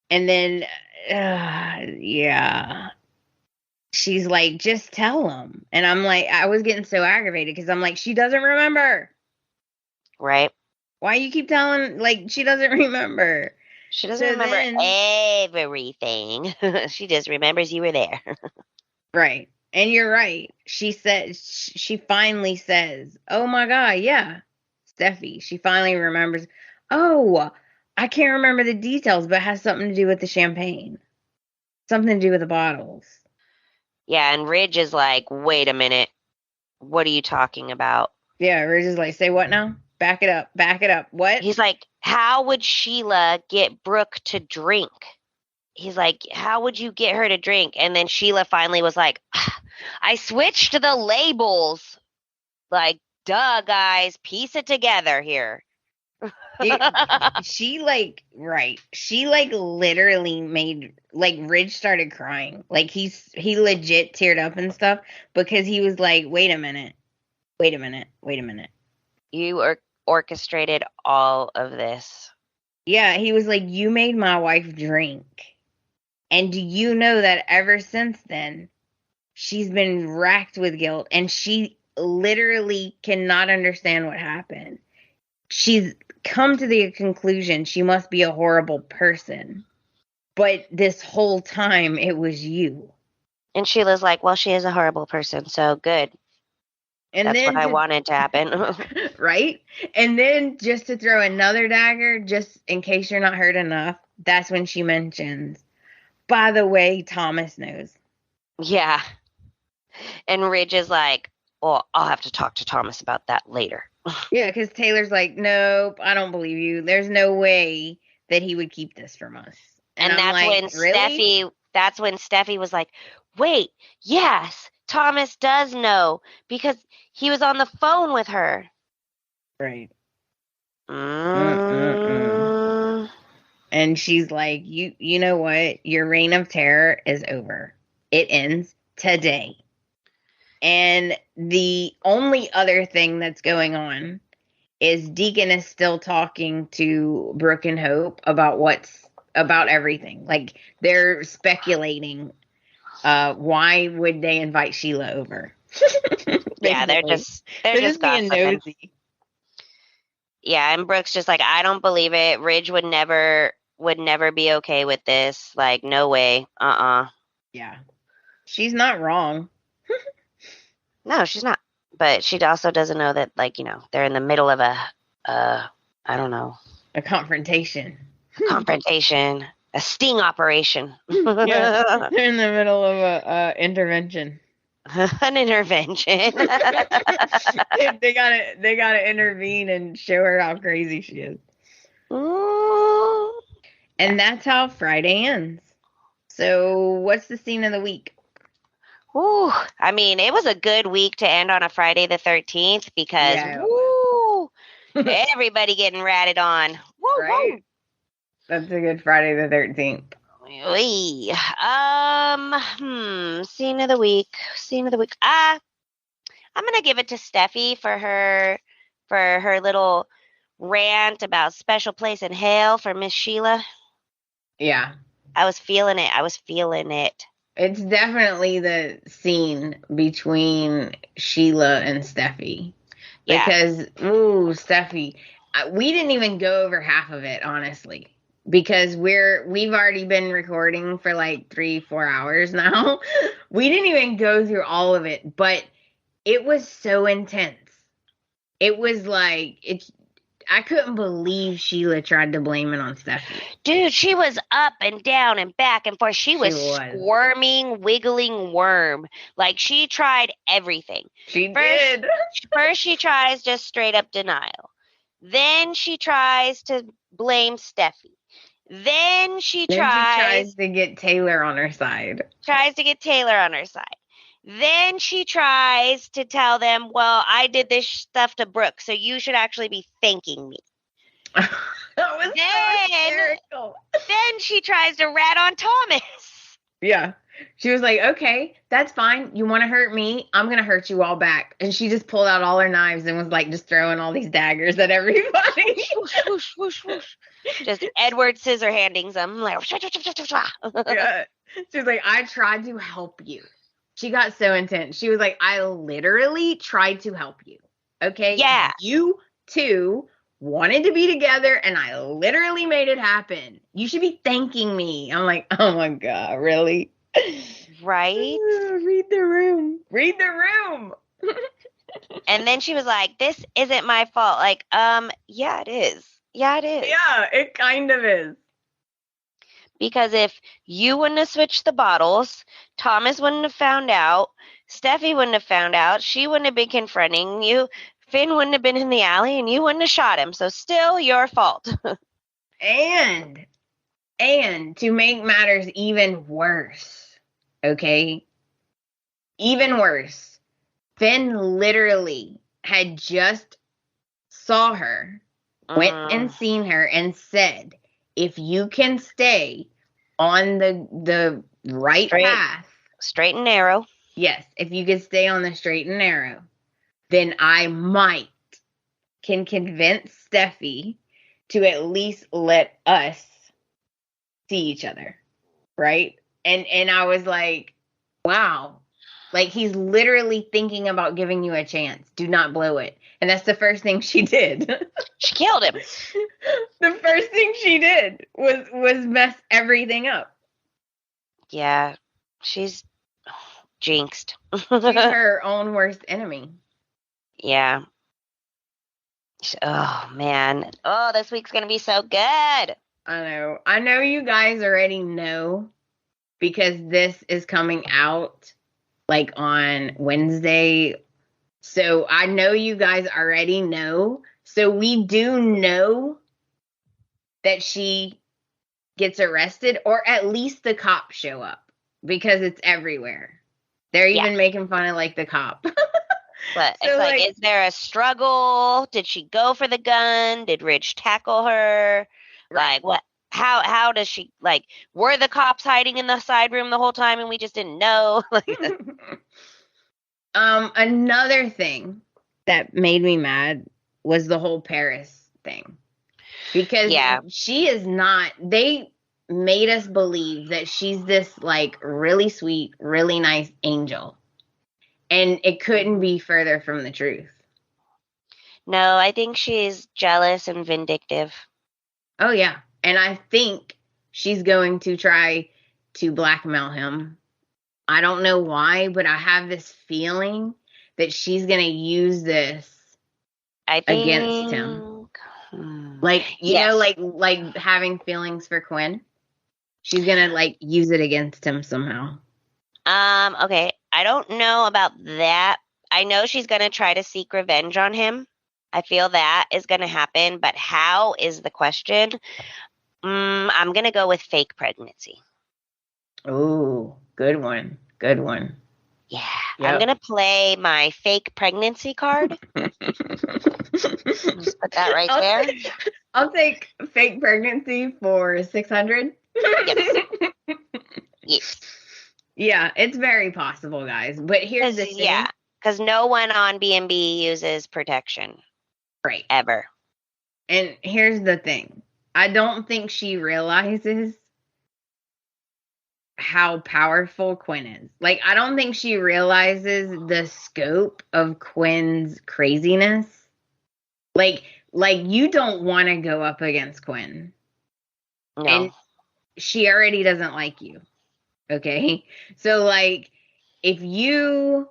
And then, yeah, she's like, just tell him. And I'm like, I was getting so aggravated because I'm like, she doesn't remember. Right? Why you keep telling, like, she doesn't remember? She doesn't So remember then, everything. She just remembers you were there. right. And you're right. She said, she finally says, oh my God, yeah, Steffi. She finally remembers, oh, I can't remember the details, but it has something to do with the champagne, something to do with the bottles. Yeah, and Ridge is like, wait a minute. What are you talking about? Yeah, we're just like, say what now? Back it up. Back it up. What? He's like, how would Sheila get Brooke to drink? He's like, how would you get her to drink? And then Sheila finally was like, I switched the labels. Like, duh, guys, piece it together here. She like, right. She like literally made, like, Ridge started crying. Like he legit teared up and stuff because he was like, wait a minute. Wait a minute. Wait a minute. You orchestrated all of this. Yeah, he was like, you made my wife drink. And do you know that ever since then, she's been racked with guilt and she literally cannot understand what happened. She's come to the conclusion she must be a horrible person. But this whole time it was you. And Sheila's like, well, she is a horrible person, so good. And That's then what I wanted to happen. right? And then just to throw another dagger, just in case you're not hurt enough, that's when she mentions, by the way, Thomas knows. Yeah. And Ridge is like, well, I'll have to talk to Thomas about that later. Yeah, because Taylor's like, nope, I don't believe you. There's no way that he would keep this from us. And I'm like, really? That's when Steffi was like, wait, yes, Thomas does know because he was on the phone with her. Right. Mm. And she's like, you know what? Your reign of terror is over. It ends today. And the only other thing that's going on is Deacon is still talking to Brooke and Hope about everything. Like they're speculating why would they invite Sheila over? Yeah, they're just being gossiping. nosy. Yeah, and Brooke's just like, I don't believe it. Ridge would never be okay with this. Like, no way. Yeah. She's not wrong. No, she's not. But she also doesn't know that, like, they're in the middle of a confrontation, a sting operation. Yeah, they're in the middle of a intervention. An intervention. they gotta intervene and show her how crazy she is. Ooh. And that's how Friday ends. So what's the scene of the week? Ooh, I mean, it was a good week to end on a Friday the 13th because, woo, everybody getting ratted on. Woo, right? woo. That's a good Friday the 13th. Scene of the week. I'm gonna give it to Steffi for her little rant about special place in hell for Miss Sheila. Yeah. I was feeling it. It's definitely the scene between Sheila and Steffi. Yeah. Because, ooh, Steffi, we didn't even go over half of it, honestly. Because we've already been recording for like 3-4 hours now. We didn't even go through all of it, but it was so intense. It was like, I couldn't believe Sheila tried to blame it on Steffi. Dude, she was up and down and back and forth. She was squirming, wiggling worm. Like, she tried everything. She did. First, she tries just straight up denial. Then she tries to blame Steffi. Then she tries to get Taylor on her side. Then she tries to tell them, well, I did this stuff to Brooke, so you should actually be thanking me. That was so hysterical. Then she tries to rat on Thomas. Yeah. She was like, okay, that's fine. You want to hurt me? I'm going to hurt you all back. And she just pulled out all her knives and was like just throwing all these daggers at everybody. Whoosh, whoosh, whoosh, whoosh. Just Edward Scissorhanding them. Like, Yeah. She was like, I tried to help you. She got so intense. She was like, I literally tried to help you. Okay? yeah. You two wanted to be together and I literally made it happen. You should be thanking me. I'm like, oh my God, really? Right? Read the room. Read the room. And then she was like, this isn't my fault. Like, yeah, it is. Yeah, it is. Yeah, it kind of is. Because if you wouldn't have switched the bottles, Thomas wouldn't have found out, Steffi wouldn't have found out, she wouldn't have been confronting you, Finn wouldn't have been in the alley, and you wouldn't have shot him. So still your fault. And to make matters even worse, okay? Even worse, Finn literally had just saw her, went and seen her, and said, if you can stay on the right path. Straight and narrow. Yes, if you can stay on the straight and narrow, then I can convince Steffi to at least let us see each other. Right? And I was like, wow. Like, he's literally thinking about giving you a chance. Do not blow it. And that's the first thing she did. She killed him. The first thing she did was mess everything up. Yeah, she's jinxed. She's her own worst enemy. Yeah. Oh, man. Oh, this week's going to be so good. I know. I know you guys already know because this is coming out like on Wednesday. So I know you guys already know. So we do know that she gets arrested, or at least the cops show up, because it's everywhere. They're even making fun of like the cop. But so, it's like, is there a struggle? Did she go for the gun? Did Ridge tackle her? Right. Like, what? How does she, like, were the cops hiding in the side room the whole time and we just didn't know? Another thing that made me mad was the whole Paris thing. Because she is not, they made us believe that she's this like really sweet, really nice angel. And it couldn't be further from the truth. No, I think she's jealous and vindictive. Oh, yeah. And I think she's going to try to blackmail him. I don't know why, but I have this feeling that she's going to use this against him. Like, you know, like having feelings for Quinn. She's going to like use it against him somehow. Okay. I don't know about that. I know she's going to try to seek revenge on him. I feel that is going to happen, but how is the question? I'm going to go with fake pregnancy. Oh, good one. Good one. Yeah. Yep. I'm going to play my fake pregnancy card. Just put that right there. I'll take fake pregnancy for 600. Yes. Yes. Yeah, it's very possible, guys. But here's the thing. Yeah, because no one on B&B uses protection. Right. Ever. And here's the thing. I don't think she realizes how powerful Quinn is. Like, I don't think she realizes the scope of Quinn's craziness. Like you don't want to go up against Quinn. No. And she already doesn't like you. Okay? So, like, if you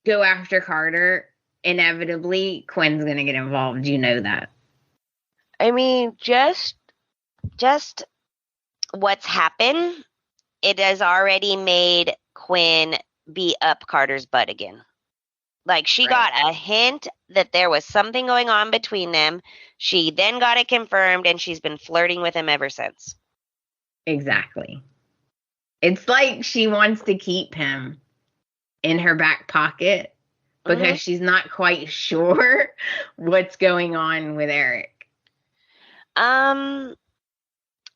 go after Carter, inevitably Quinn's going to get involved. You know that. I mean, just what's happened, it has already made Quinn be up Carter's butt again. Like, she got a hint that there was something going on between them. She then got it confirmed, and she's been flirting with him ever since. Exactly. It's like she wants to keep him in her back pocket because she's not quite sure what's going on with Eric.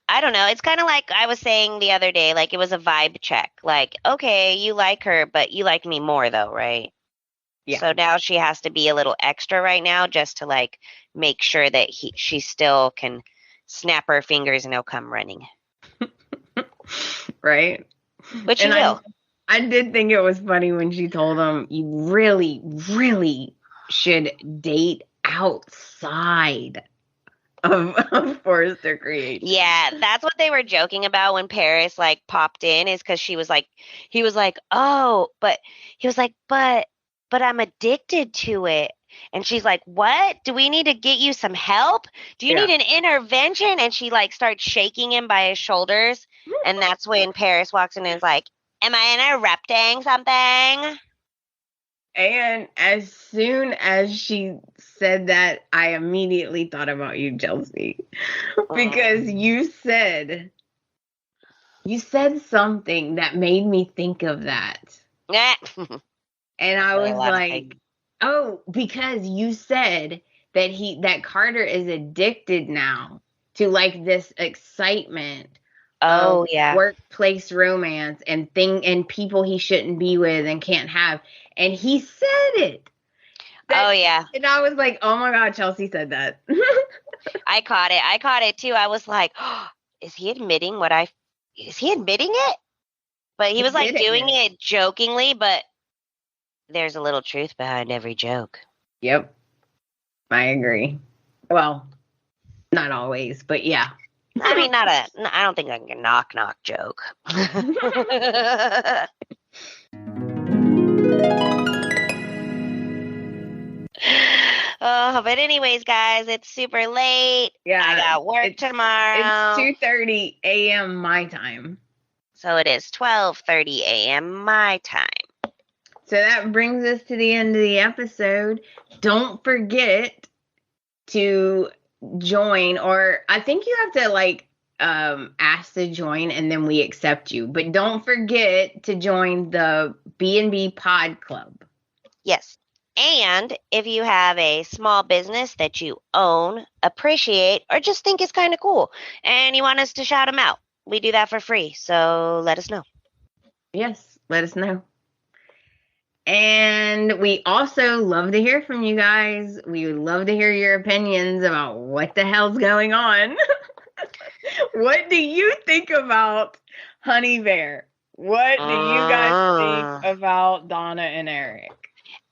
I don't know. It's kind of like I was saying the other day, like it was a vibe check. Like, okay, you like her, but you like me more though, right? Yeah. So now she has to be a little extra right now just to like make sure that she still can snap her fingers and he'll come running. Right? Which And he will. I did think it was funny when she told him, you really, really should date outside of Forrester Creation. Yeah, that's what they were joking about when Paris like popped in, is because he was like, oh, but he was like, but I'm addicted to it. And she's like, what? Do we need to get you some help? Do you Yeah. need an intervention? And she like starts shaking him by his shoulders. And that's when Paris walks in and is like, am I interrupting something? And as soon as she said that, I immediately thought about you, Chelsea. Because you said something that made me think of that. And I was like, oh, because you said that Carter is addicted now to like this excitement of workplace romance and people he shouldn't be with and can't have. And he said it. And I was like, oh my God, Chelsea said that. I caught it too. I was like, oh, is he admitting it? But he was like doing it jokingly, but there's a little truth behind every joke. Yep. I agree. Well, not always, but yeah. I mean, I don't think like a knock joke. Oh, but anyways, guys, it's super late. Yeah. I got work tomorrow. It's 2:30 a.m. my time. So it is 12:30 a.m. my time. So that brings us to the end of the episode. Don't forget to join, or I think you have to like ask to join and then we accept you. But don't forget to join the B&B Pod Club. Yes. And if you have a small business that you own, appreciate, or just think is kind of cool and you want us to shout them out, we do that for free. So let us know. Yes, let us know. And we also love to hear from you guys. We would love to hear your opinions about what the hell's going on. What do you think about Honey Bear? What do you guys think about Donna and Eric?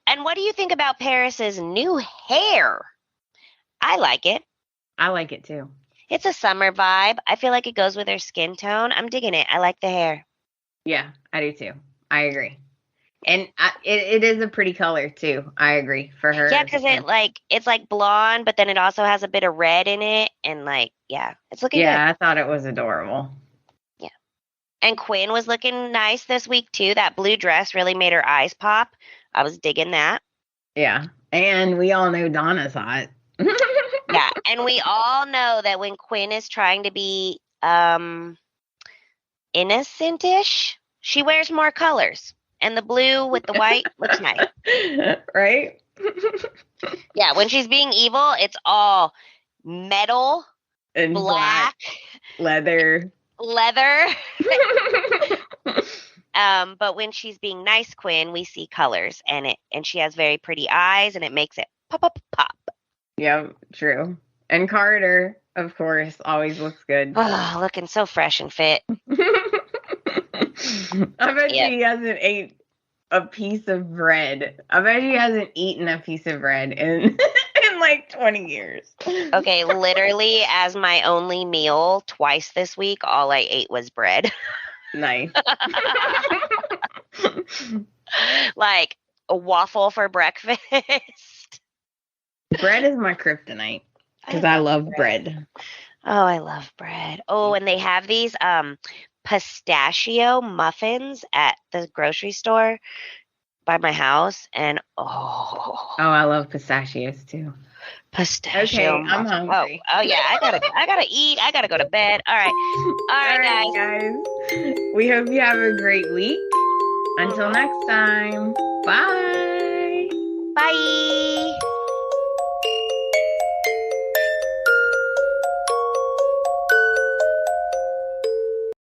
And what do you think about Paris's new hair? I like it. I like it too. It's a summer vibe. I feel like it goes with her skin tone. I'm digging it. I like the hair. Yeah, I do too. I agree. And it is a pretty color too. I agree for her. Yeah, because it's like blonde, but then it also has a bit of red in it, and like it's looking good. Yeah, I thought it was adorable. Yeah, and Quinn was looking nice this week too. That blue dress really made her eyes pop. I was digging that. Yeah, and we all know Donna's hot. Yeah, and we all know that when Quinn is trying to be innocent-ish, she wears more colors. And the blue with the white looks nice. Right? Yeah, when she's being evil, it's all metal, and black, leather. But when she's being nice, Quinn, we see colors and she has very pretty eyes and it makes it pop. Yeah, true. And Carter, of course, always looks good. Oh, looking so fresh and fit. I bet he hasn't ate a piece of bread. I bet he hasn't eaten a piece of bread in like 20 years. Okay, literally as my only meal twice this week, all I ate was bread. Nice. Like a waffle for breakfast. Bread is my kryptonite because I love bread. Oh, I love bread. Oh, and they have these pistachio muffins at the grocery store by my house, and I love pistachios too. Pistachio. Okay, I'm hungry. Oh yeah, I gotta eat. I gotta go to bed. All right, guys. We hope you have a great week. Until next time. Bye. Bye.